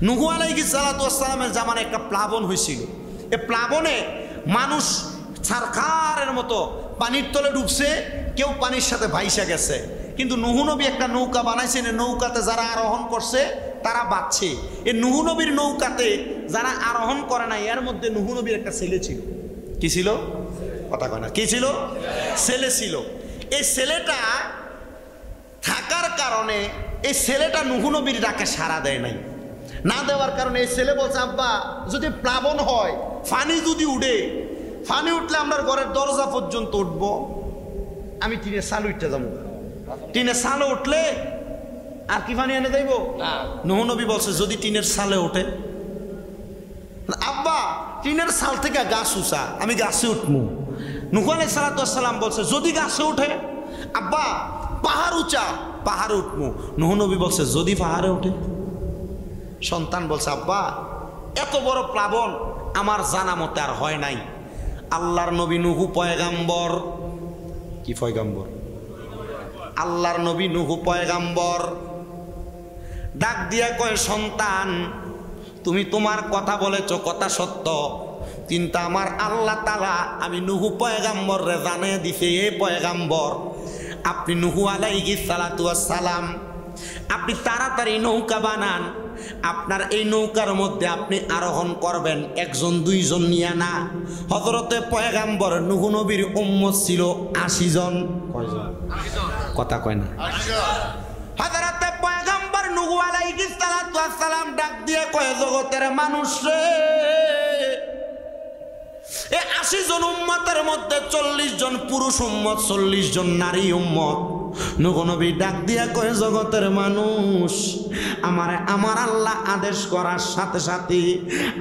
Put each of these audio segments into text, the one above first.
নূহ আলাইহিস সালাতু ওয়াস সালামের জামানায় একটা প্লাবন হয়েছিল। এই প্লাবনে মানুষ ছারখারের মতো পানির তলে ডুবছে, কেউ পানির সাথে ভাইসা গেছে। কিন্তু নূহ নবী একটা নৌকা বানাইছেন, এই নৌকাতে যারা আরোহণ করছে তারা বাঁচছে। এই নূহ নবীর নৌকাতে যারা আরোহণ করে না, এর মধ্যে নূহ নবীর একটা ছেলে ছিল। কি ছিল? কথা কয় না, কি ছিল? ছেলে ছিল। এই ছেলেটা থাকার কারণে এই ছেলেটা নূহ নবীর ডাকে সাড়া দেয় নাই। না দেওয়ার কারণে এই ছেলে বলছে, আব্বা যদি প্লাবন হয়, ফানি যদি উঠে, ফানি উঠলে আমরা ঘরের দরজা পর্যন্ত উঠবো, আমি টিনের সাল উঠতে যাবো। টিনের সালে উঠলে আর কি ফানি এনে দেব? নূহ নবী বলছে যদি টিনের সালে ওঠে, আব্বা টিনের সাল থেকে গাছ উঁচা, আমি গাছে উঠবো। নূহ আলাইহিস সালাতু ওয়াস সালাম বলছে যদি গাছে ওঠে, আব্বা পাহাড় উঁচা, পাহাড়ে উঠবো। নূহ নবী বলছে যদি পাহাড়ে ওঠে। সন্তান বলছে, আব্বা এত বড় প্লাবন আমার জানা মতে আর হয় নাই। আল্লাহর নবী নূহ পয়গাম্বর। কি পয়গাম্বর? আল্লাহর নবী নূহ পয়গাম্বর ডাক দিয়া কয়, সন্তান তুমি তোমার কথা বলেছ, কথা সত্য, কিন্তু আমার আল্লাহ তাআলা আমি নূহ পয়গাম্বর রে জানিয়ে দিছে, এই পয়গাম্বর আপনি নূহ আলাইহিস সালাতু ওয়াস সালাম আপনি তাড়াতাড়ি নৌকা বানান। আপনার এই নৌকার মধ্যে আপনি আরোহণ করবেন একজন দুইজন নিয়ে না। হযরতে পয়গাম্বর নূহ নবীর উম্মত ছিল ৮০ জন। কয়জন? কথা কয় না। হযরতে পয়গাম্বর নূহ আলাইহিস সালাতু ওয়াস সালাম ডাক দিয়ে কয়, জগতের মানুষ রে, এই ৮০ জন উম্মতের মধ্যে ৪০ জন পুরুষ উম্মত, ৪০ জন নারী উম্মত। নূহ নবী ডাক দিয়া কয়, জগতের মানুষ, আমার আল্লাহ আদেশ করার সাথে সাথে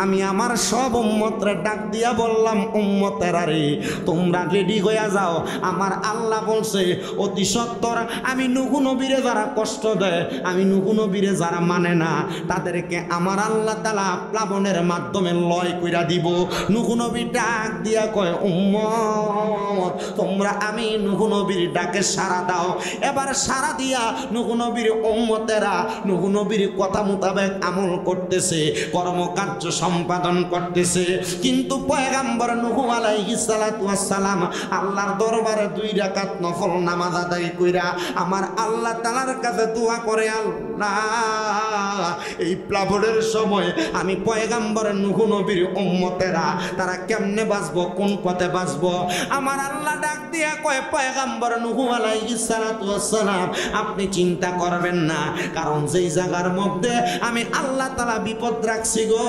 আমি আমার সব উম্মতরে ডাক দিয়া বললাম, উম্মতেরা রে তোমরা রেডি হইয়া যাও। আমার আল্লাহ বলছে অতি সত্বর আমি নূহ নবীরে যারা কষ্ট দেয়, আমি নূহ নবীরে যারা মানে না, তাদেরকে আমার আল্লাহ তাআলা প্লাবনের মাধ্যমে লয় কইরা দিব। নূহ নবী ডাক দিয়া কয়, উম্মত তোমরা আমি নূহ নবীর ডাকে সাড়া দাও। এবার সাড়া দিয়া নূহ নবীর উম্মতেরা নূহ নবীর কথা মোতাবেক আমল করতেছে, কর্মকার্য সম্পাদন করতেছে। কিন্তু পয়গাম্বর নূহ আলাইহিস সালাতু ওয়াস সালাম আল্লাহর দরবারে ২ রাকাত নফল নামাজ আদায় কইরা আমার আল্লাহ তাআলার কাছে দোয়া করে, আল্লাহ এই প্লাবনের সময় আমি পয়গাম্বর নূহ নবীর উম্মতেরা তারা কেমনে বাঁচবো, কোন পথে বাঁচবো। আমার আল্লাহ ডাক দিয়া কয়, পয়গাম্বর নূহ আলাইহিস সালাতু ওয়াস সালাম আপনি চিন্তা করবেন না, কারণ যেই জায়গার মধ্যে আমি আল্লাহ তাআলা বিপদ রাখছি গো,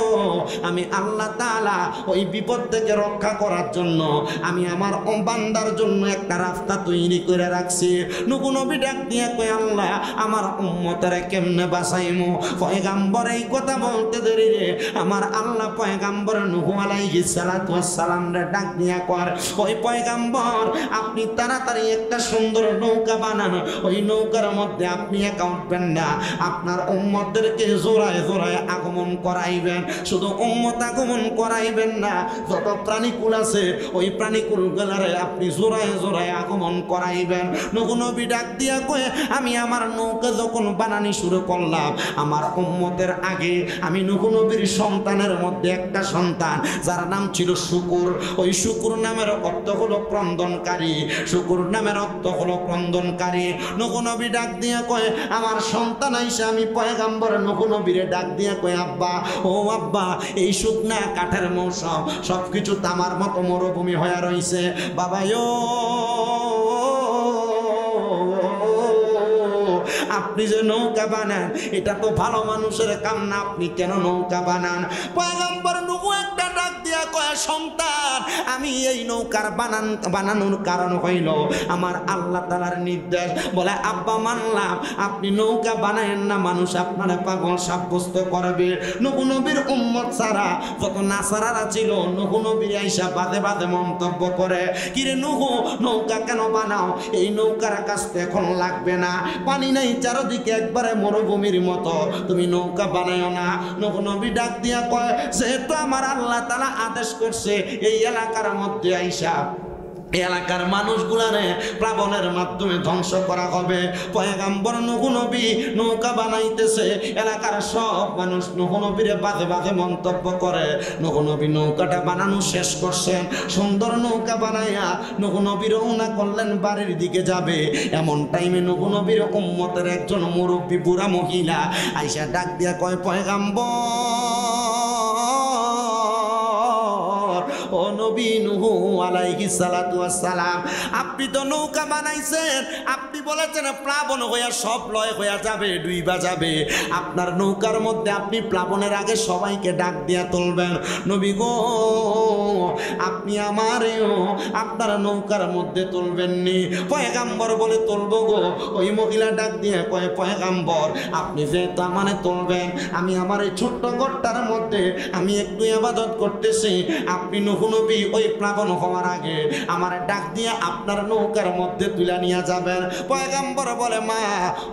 আমি আল্লাহ তাআলা ওই বিপদ থেকে রক্ষা করার জন্য আমি আমার বান্দার জন্য একটা রাস্তা তৈরি করে রাখছি। নূহ নবী ডাক দিয়ে কয়, আল্লাহ আমার উম্মতরে কেমনে বাঁচাইমু? পয়গাম্বর এই কথা বলতে দেরি রে আমার আল্লাহ পয়গাম্বর নূহ আলাইহিস সালাতু ওয়াস সালাম রে ডাক দিয়া কয়, ওই পয়গাম্বর আপনি তাড়াতাড়ি একটা সুন্দর নৌকা বানান, ওই নৌকার মধ্যে আপনি একা উঠবেন না, আপনার উম্মতদেরকে জোড়ায় জোড়ায় আগমন করাইবেন। শুধু উম্মত আগমন করাইবেন না, যত প্রাণীকুল আছে ওই প্রাণীকুল গুলারে আপনি জোড়ায় জোড়ায় আগমন করাইবেন। নূহ নবী ডাক দিয়া কয়ে, আমি আমার নৌকা যখন বানানি শুরু করলাম, আমার উম্মতের আগে আমি নূহ নবীর সন্তানের মধ্যে একটা সন্তান যার নাম ছিল শুকুর। ওই শুকুর নামের অর্থ হলো ক্রন্দনকারী, শুকুর নামের অর্থ হলো ক্রন্দনকারী। নূহ নবী ডাক দিয়া কয়, আমার সন্তান আইসা আমি পয়গাম্বর নূহ নবীরে ডাক দিয়া কয়, আব্বা ও আব্বা এই শুকনা কাঠের মৌসুম, সবকিছু তামার মতো মরুভূমি হয়ে রইছে, বাবা আপনি যে নৌকা বানান এটা তো ভালো মানুষের কাম না, আপনি কেন নৌকা বানান? পয়গম্বর নূহ একটা ডাক দিয়া কয়, সন্তান আমি এই নৌকার বানানোর কারণ হইল আমার আল্লাহ তাআলার নির্দেশ। বলে, আব্বা মানলাম, আপনি নৌকা বানায়েন না, মানুষ আপনারা পাগল সাব্যস্ত করবে। নূহ নবীর উম্মত ছাড়া যত নাসারারা ছিল নূহ নবীর আইসা বাদে বাদে মন্তব্য করে, কিরে নূহ নৌকা কেন বানাও? এই নৌকার কাজ তো এখন লাগবে না, পানি নাই চারদিকে একবারে মরুভূমির মতো, তুমি নৌকা বানায়ও না। নূহ নবী ডাক দিয়া কয়, যেহেতু আমার আল্লাহ তাআলা আদেশ করছে এই এলাকার মধ্যে আইসা এলাকার মানুষগুলারে প্লাবনের মাধ্যমে ধ্বংস করা হবে। পয়গাম্বর নূহ নবী নৌকা বানাইতেছে, এলাকার সব মানুষ নূহ নবীরে বাজে বাজে মন্তব্য করে। নূহ নবী নৌকাটা বানানো শেষ করছেন, সুন্দর নৌকা বানাইয়া নূহ নবী রওনা করলেন বাড়ির দিকে যাবে। এমন টাইমে নূহ নবীর উম্মতের একজন মুরব্বী বুড়া মহিলা আইসা ডাক দিয়া কয়, পয়গাম্বর ও নবী নূহ আলাইহিস সালাতু ওয়াস সালাম, আপনি তো নৌকা বানাইছেন, আপনি বলেছেন প্লাবন হইয়া সব লয় হইয়া যাবে, ডুইবা যাবে। আপনার নৌকার মধ্যে আপনি প্লাবনের আগে সবাইকে ডাক দিয়া তুলবেন। নবী গো, আপনি আমারেও আপনার নৌকার মধ্যে তুলবেননি। পয়গাম্বর বলে তুলবো গো। ওই মহিলা ডাক দিয়ে কয়, পয়গাম্বর আপনি যেহেতু আমারে তুলবেন, আমি আমার এই ছোট্ট ঘরটার মধ্যে আমি একটু ইবাদত করতেছি, আপনি নূহ নবী ওই প্লাবন হওয়ার আগে আমার ডাক দিয়ে আপনার নৌকার মধ্যে তুলে নিয়ে যাবেন। পয়গাম্বর বলে, মা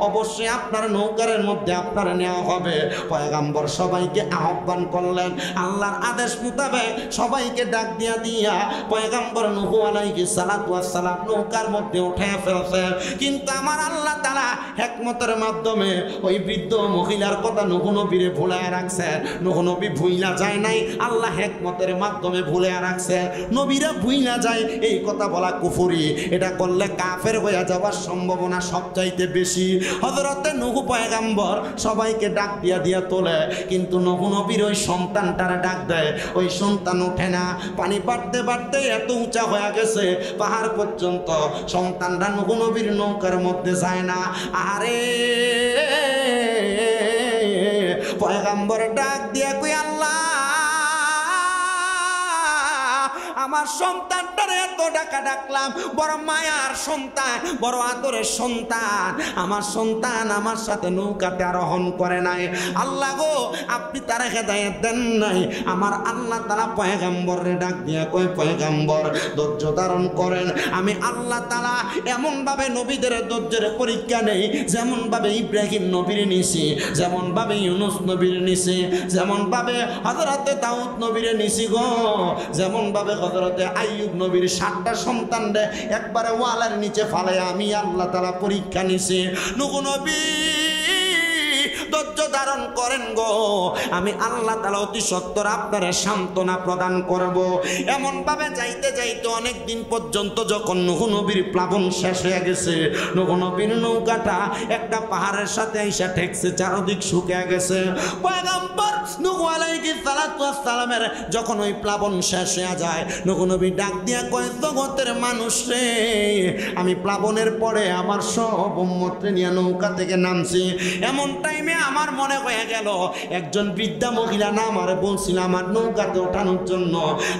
অবশ্যই আপনার নৌকার মধ্যে আপনার নেওয়া হবে। পয়গাম্বর সবাইকে আহ্বান করলেন, আল্লাহর আদেশ মোতাবেক সবাইকে ডাক দিয়া দিয়া পয়গাম্বর নূহ আলাইহিস সালাতু ওয়াস সালাম নৌকার মধ্যে উঠায় ফেলছেন। কিন্তু আমার আল্লাহ তাআলা হিকমতের মাধ্যমে ওই বৃদ্ধ মহিলার কথা নূহ নবীরে ভুলায় রাখছেন। নূহ নবী ভুইলা যায় নাই, আল্লাহ হিকমতের মাধ্যমে ভুলে রাখছে। নবীরা ভুইলা যায় এই কথা বলা কুফরি, এটা করলে কাফের হয়ে যাওয়ার সম্ভাবনা সবচাইতে বেশি। হযরতে নূহ পয়গাম্বর সবাইকে ডাক দিয়া দিয়া তোলে, কিন্তু নূহ নবীর ওই সন্তানটারে ডাক দেয়, ওই সন্তান ওঠে না। পানি বাড়তে বাড়তে এত উঁচা হয়ে গেছে পাহাড় পর্যন্ত, সন্তানরা নূহ নবীর নৌকার মধ্যে যায় না। আরে পয়গাম্বর ডাক দিয়া কই, আল্লাহ আমার সন্তানটারে এত ডাকা ডাকলাম, বড় মায়ার সন্তান, বড় আদরের সন্তান, আমার সন্তান আমার সাথে নৌকাতে আরোহণ করে নাই। আল্লাহ গো, আপনি তারা হেদায়েত দেন নাই। আমার আল্লাহ তাআলা পয়গাম্বরে ডাক দিয়া কই, পয়গাম্বর ধৈর্য ধারণ করেন। আমি আল্লাহ তাআলা এমন ভাবে নবীদের ধৈর্যের পরীক্ষা নেই, যেমন ভাবে ইব্রাহিম নবীর নিছি, যেমন ভাবে ইউনুস নবীর নিছি, যেমন ভাবে হযরতে দাউদ নবীর নিছি গো, যেমন ভাবে হযরতে আইয়ুব নবীর 7টা সন্তানরে একবারে ওয়ালের নিচে ফালায় আমি আল্লাহ তাআলা পরীক্ষা নিছি। নূহ নবী ধৈর্য ধারণ করেন গো, আমি আল্লাহ তাআলা অতি সত্বর আপনারে সান্ত্বনা প্রদান করব। এমন ভাবে যাইতে যাইতে অনেক দিন পর্যন্ত যখন নূহ নবীর প্লাবন শেষ হয়ে গেছে, নূহ নবীর নৌকাটা একটা পাহাড়ের সাথে এসে ঠেকছে, চারদিক শুকিয়ে গেছে। পয়গম্বর নূহ আলাইহিস সালাতু ওয়াস সালামের যখন ওই প্লাবন শেষ হয়ে যায়, নূহ নবী ডাক দিয়া কয়, জগতের মানুষ রে, আমি প্লাবনের পরে আমার সব উম্মতকে নিয়ে নৌকা থেকে নামছি। এমন টাইমে আমার মনে হয়ে গেল একজন বৃদ্ধা মহিলা না আমার বলছিল আমার নৌকাতে ওঠানোর জন্য,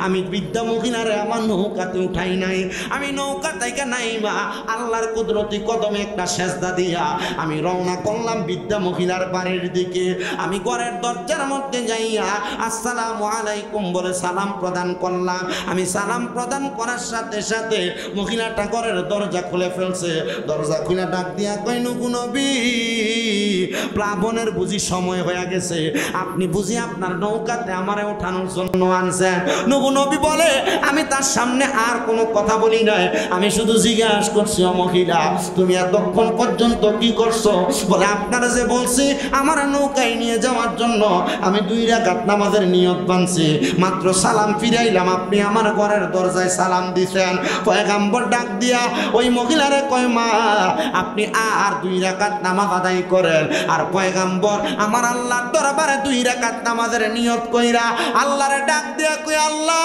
আমি বৃদ্ধা মহিলারে আমার নৌকাতে উঠাই নাই। আমি নৌকা থেকে নাইমা আল্লাহর কুদরতি কদমে একটা সেজদা দিয়া আমি রওনা করলাম বৃদ্ধা মহিলার বাড়ির দিকে। আমি ঘরের দরজার মধ্যে যাইয়া আসসালামু আলাইকুম বলে সালাম প্রদান করলাম। আমি সালাম প্রদান করার সাথে সাথে মহিলাটা ঘরের দরজা খুলে ফেলছে। দরজা খুলে ডাক দিয়া কই, নূহ নবী প্লাবনের বুঝি সময় হয়ে গেছে, আপনি বুঝি আপনার নৌকাতে আমারে ওঠানোর জন্য আনছেন? নূহ নবী বলে, আমি তার সামনে আর কোনো কথা বলি নাই, আমি শুধু জিজ্ঞাসা করছি, ও মহিলা তুমি এতক্ষণ পর্যন্ত কি করছো? বলে, আপনারা যে বলছি আমার নৌকায় নিয়ে যাওয়ার জন্য আমি 2 রাকাত নামাজের নিয়ত বানছি, মাত্র সালাম ফিরাইলাম, আপনি আমার ঘরের দরজায় সালাম দিছেন। পয়গম্বর ডাক দিয়া ওই মহিলারে কয়, মা আপনি আর 2 রাকাত নামাজ আদায় করেন। আর পয়গম্বর আমার আল্লাহর দরবারে 2 রাকাত নামাজের নিয়ত কইরা আল্লাহরে ডাক দিয়া কই, আল্লাহ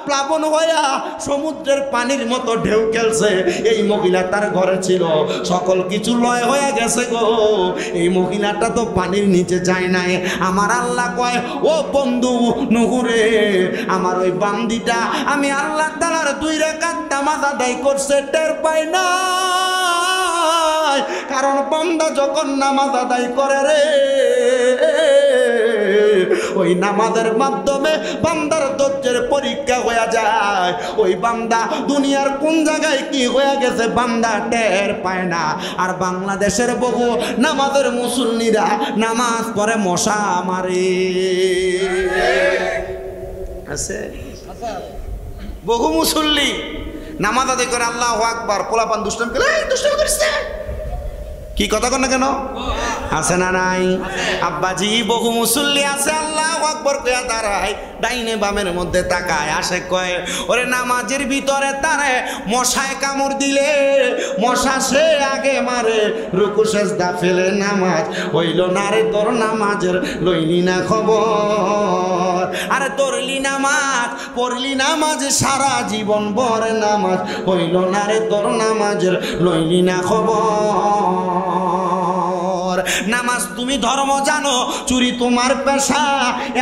প্লাবন হইয়া সমুদ্রের পানির মতো ঢেউ খেলছে, এই মহিলা তার ঘরে ছিল, সকল কিছু লয় হয়ে গেছে গো, এই মহিলাটা তো পানির নিচে যায় নাই। আমার আল্লাহ কয়, ও বন্ধু নূহ রে, আমার ওই বান্দিটা আমি আল্লাহ তাআলার 2 রাকাত নামাজ আদায় করছে টের পাই না, কারণ বান্দা যখন নামাজ আদায় করে রে, ওই নামাজের মাধ্যমে বান্দার ধৈর্যের পরীক্ষা হয়ে যায়। ওই বান্দা দুনিয়ার কোন জায়গায় কি হয়ে গেছে বান্দা টের পায় না। আর বাংলাদেশের বহু নামাজের মুসল্লিরা নামাজ পড়ে মশা মারে আছে, বহু মুসল্লি নামাজ আদায় করে আল্লাহু আকবার, পোলাপান দুষ্টামি করে, এই দুষ্টামি করিস না। কি কথা কন না কেন? আছে না নাই? আব্বাজি বহু মুসল্লি আছে আল্লাহু আকবার কইয়া দাঁড়ায়, ডাইনে বামের মধ্যে তাকায়, আসে কয় ওরে নামাজের ভিতরে তারে মশায় কামড় দিলে মশা সে আগে মারে, রুকু সেজদা ফেলে নামাজ হইল না রে তোর, নামাজের লইলি না খবর। আরে তোরলি নামাজ পড়লি নামাজ সারা জীবন ভর, নামাজ হইল না রে তোর, নামাজের লইলি না খবর। নামাজ তুমি ধর্ম জানো, চুরি তোমার পেশা,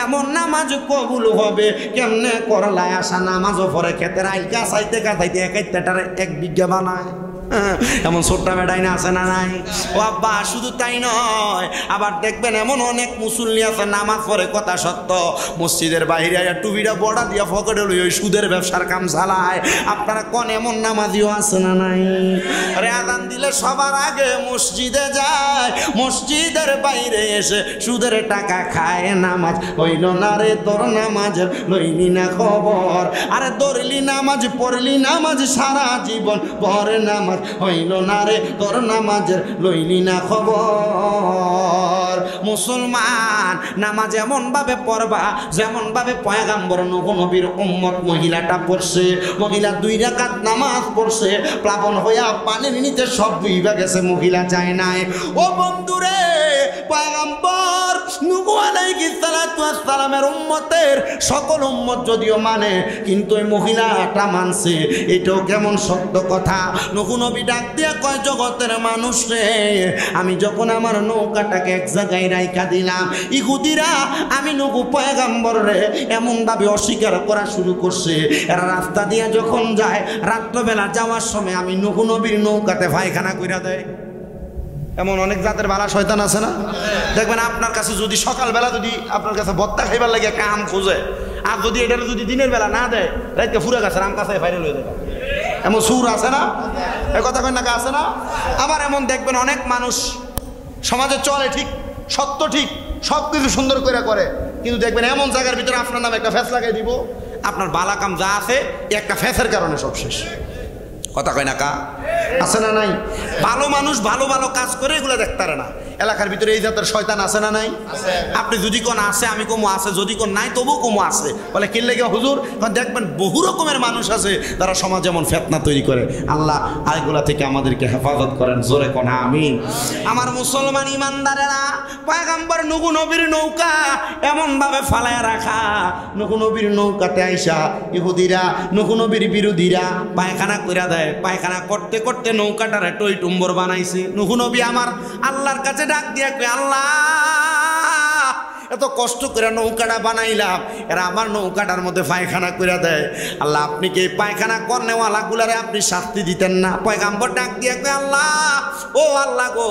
এমন নামাজ কবুল হবে কেমনে করলায় আশা। নামাজও পরে খেতে আইল কাছাইতে কাছাইতে একাইতেটারে 1 বিঘা বানায়, এমন ছোট্ট বেড়াই না আছে না নাই? ও আব্বা শুধু তাই নয়, আবার দেখবেন এমন অনেক মুসল্লি আছে নামাজ পড়ে কথা সত্য, মসজিদের বাইরে আয়া টুপিটা বড়া দিয়া ফকেটে লই ওই সুদের ব্যবসার কাম চালায়। আপনারা কোন এমন নামাজিও আছে না নাই? আরে আযান দিলে সবার আগে মসজিদে যায়, মসজিদের বাইরে এসে সুদের টাকা খায়, নামাজ হইল না রে তোর, নামাজের লইলি না খবর। আরে দৌড়লি নামাজ পড়লি নামাজ সারা জীবন পরে, নামাজ হইল না রে তোর, নামাজের লইলি না খবর। মুসলমান নামাজ এমন ভাবে পড়বা যেমন ভাবে পয়গাম্বর নবীর উম্মত মহিলাটা পড়ছে। মহিলা 2 রাকাত নামাজ পড়ছে, প্লাবন হইয়া পানির নিচে সব ডুইবা গেছে, মহিলা যায় নাই। ও বন্ধুরে, পয়গাম্বর নূহ আলাইহিস সালাতু ওয়াস সালামের উম্মতের সকল উম্মত যদিও মানে, কিন্তু এই মহিলাটা মানছে, এটাও কেমন সত্য কথা। নূহ নবী ডাক দিয়া কয় জগতের মানুষ রে, আমি যখন আমার নৌকাটাকে এক জায়গায় রাইখা দিলাম, ইহুদিরা আমি নূহ পয়গাম্বর রে এমন ভাবে অস্বীকার করা শুরু করছে। এরা রাস্তা দিয়ে যখন যায়, রাত্রবেলা যাওয়ার সময় আমি নূহ নবীর নৌকাতে পায়খানা কইরা দেয়। এমন অনেক জাতের বালা শয়তান আছে না? দেখবেন আপনার কাছে যদি সকালবেলা যদি আপনার কাছে ভত্তা খাইবার লাগে একটা আম খোঁজে, আর যদি এটা যদি দিনের বেলা না দেয়, রাইতে ফুরে গেছে আম কাছে ফাইনাল হয়ে যাবে। এমন সুর আছে না? এ কথা কই না আছে না? আবার এমন দেখবেন অনেক মানুষ সমাজে চলে ঠিক, সত্য ঠিক, সব কিছু সুন্দর করে, কিন্তু দেখবেন এমন জায়গার ভিতরে আপনার নামে একটা ফ্যাস লাগাই দিব, আপনার বালা কাম যা আছে একটা ফ্যাসের কারণে সব শেষ। কথা কয় না কা? আছে না নাই? ভালো মানুষ ভালো ভালো কাজ করে এগুলো দেখতে পারে না। এলাকার ভিতরে এই জাতের শয়তান আছে না নাই? আপনি যদি কোন আছে আমি কমো আছে, যদি কোন নাই তবু কমো আছে। বলে কি লেগে হুজুর? দেখবেন বহু রকমের মানুষ আছে যারা সমাজ যেমন ফিতনা তৈরি করে। আল্লাহ আইগুলা থেকে আমাদেরকে হেফাজত করেন, জোরে কোন আমিন। আমার মুসলমান ইমানদারেরা, পয়গম্বর নূহ নবীর নৌকা এমন ভাবে ফালায়া রাখা, নূহ নবীর নৌকাতে আইসা ইহুদিরা নূহ নবীর বিরোধীরা পায়খানা কইরা দেয়। পায়খানা করতে করতে নৌকাটারে টই টুম্বর বানাইছে। নূহ নবী আমার আল্লাহর কাছে ডাক দিয়া কই, আল্লাহ এত কষ্ট করে নৌকাটা বানাইলাম, এরা আমার নৌকাটার মধ্যে পায়খানা করে দেয়। আল্লাহ আপনি কি পায়খানা করনেওয়ালা গুলারে আপনি শাস্তি দিতেন না? পয়গাম্বর ডাক দিয়া কই, আল্লাহ ও আল্লাহ গো,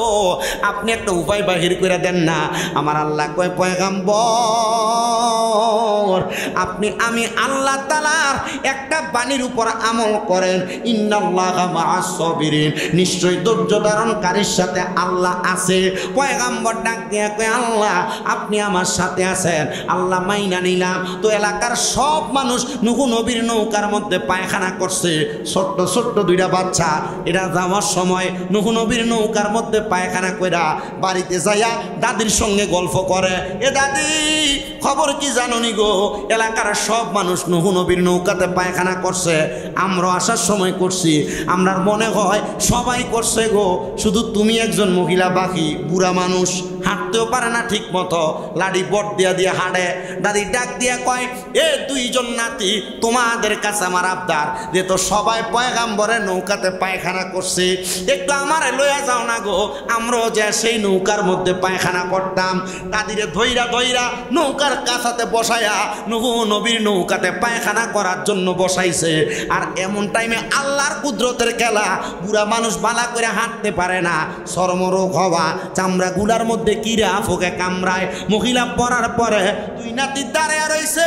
আপনি একটা উপায় বাহির করে দেন না। আমার আল্লাহ কয়, পয়গাম্বর আপনি আমি আল্লাহ তাআলার একটা বাণীর উপর আমল করেন, ইন্নাল্লাহা মা'আস সাবিরিন, নিশ্চয়ই ধৈর্য ধারণকারীর সাথে আল্লাহ আছে। পয়গাম্বর ডাক দিয়া কয়, আল্লাহ আপনি আমার সাথে আছেন। আল্লাহ মাইনা নিলাম। তো এলাকার সব মানুষ নূহ নবীর নৌকার মধ্যে পায়খানা করছে, ছোট্ট ছোট্ট 2টা বাচ্চা। এরা যাওয়ার সময় নূহ নবীর নৌকার মধ্যে পায়খানা কইরা বাড়িতে যাইয়া দাদির সঙ্গে গল্প করে, এ দাদি খবর কি জানোনি গো, এলাকার সব মানুষ নূহ নবীর নৌকাতে পায়খানা করছে, আমরা আসার সময় করছি, আমরা মনে হয় সবাই করছে গো, শুধু তুমি একজন মহিলা বাকি, বুড়া মানুষ, হাঁটতেও পারে না ঠিক মতো, লাডি বট দিয়া দিয়া হাঁটে। দাদি ডাক দিয়া কয়, এ 2 জন নাতি, তোমাদের কাছে আমার আবদার, যে তো সবাই পয়গাম্বরের নৌকাতে পায়খানা করছে, একটু আমারে লইয়া যাও না গো, আমরাও যে সেই নৌকার মধ্যে পায়খানা করতাম। দাদিরে ধইরা ধইরা নৌকার কাছাতে বসায়া নূহ নবীর নৌকাতে পায়খানা করার জন্য বসাইছে। আর এমন টাইমে আল্লাহর কুদরতের খেলা, বুড়া মানুষ বালা করে হাঁটতে পারে না, চর্মরোগ হওয়া, চামড়া গুলার মধ্যে কিরা ফোকে কামড়ায়। মহিলা পড়ার পরে দুই নাতি দাঁড়িয়ে রয়েছে,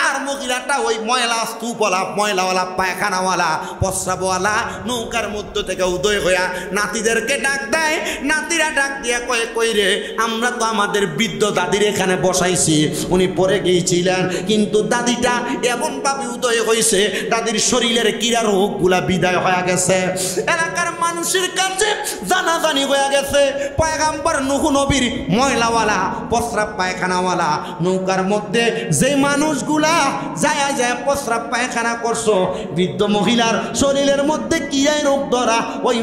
আর মহিলাটা ওই ময়লা স্তূপওয়ালা ময়লাওয়ালা পায়খানাওয়ালা প্রস্রাবওয়ালা নৌকার মধ্য থেকে উদয় হইয়া নাতিদেরকে ডাক দেয়। নাতিরা ডাক দিয়া কয়ে, কই রে, আমরা তো আমাদের বৃদ্ধ দাদির এখানে বসাইছি, উনি পরে গিয়েছিলেন, কিন্তু দাদিটা এমনভাবে উদয় হয়েছে দাদির শরীরের কিরা রোগগুলা বিদায় হয়ে গেছে। এলাকার মানুষের কাছে জানাজানি হয়ে গেছে পয়গাম্বর নূহ নবীর ময়লাওয়ালা প্রস্রাব পায়খানাওয়ালা নৌকার মধ্যে যে মানুষগুলা যায় যায় প্রস্রাব পায়খানা করছো, বৃদ্ধ মহিলার শরীরের মধ্যে কিরাই রোগ ধরা, ওই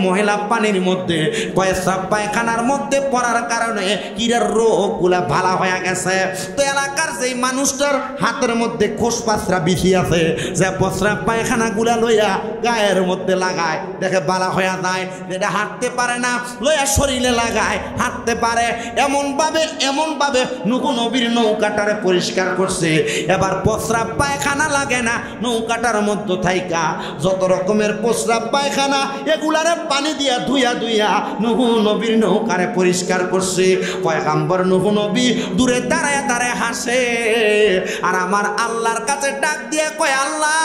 মহিলা পানির মধ্যে প্রস্রাব পায়খানার মধ্যে পড়ার কারণে কিরার রোগগুলা ভালো হয়ে গেছে। তো এলাকার যেই মানুষটার হাতের মধ্যে খোসপাসরা বিছি আছে, যে প্রস্রাব পায়খানাগুলা লইয়া গায়ের মধ্যে লাগায়, দেখে বালা হয়ে যায়, যেটা হাঁটতে পারে না লইয়া শরীরে লাগায়, হাঁটতে পারে। এমনভাবে নূহ নবীর নৌকাটারে পরিষ্কার করছে। এবার প্রস্রাব পায়খানা লাগে না নৌকাটার মধ্যে থাইকা, যত রকমের প্রস্রাব পায়খানা এগুলারে পানি দিয়া ধুইয়া নূহ নবীর নৌকারে পরিষ্কার করছে। পয়গাম্বর নূহ নবী দূরে দাঁড়ায় হাসে, আর আমার আল্লাহর কাছে ডাক দিয়ে কয়, আল্লাহ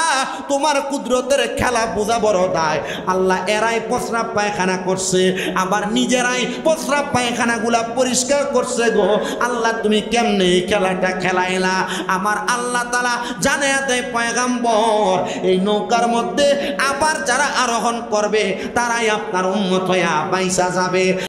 তোমার কুদরতের খেলা বোঝা বড় দায়। আল্লাহ এরাই প্রস্রাব পায়খানা করছে, আবার নিজেরাই প্রস্রাব পায়খানাগুলা পরিষ্কার করছে গো আল্লাহ, তুমি কেমনে এই খেলাটা খেলাইলা? আমার আল্লাহ তাআলা জানিয়ে দেয়, পয়গাম্বর এই নৌকার মধ্যে আবার যারা আরোহণ করবে তারাই আপনার উম্মত হইয়া বাইসা যাবে।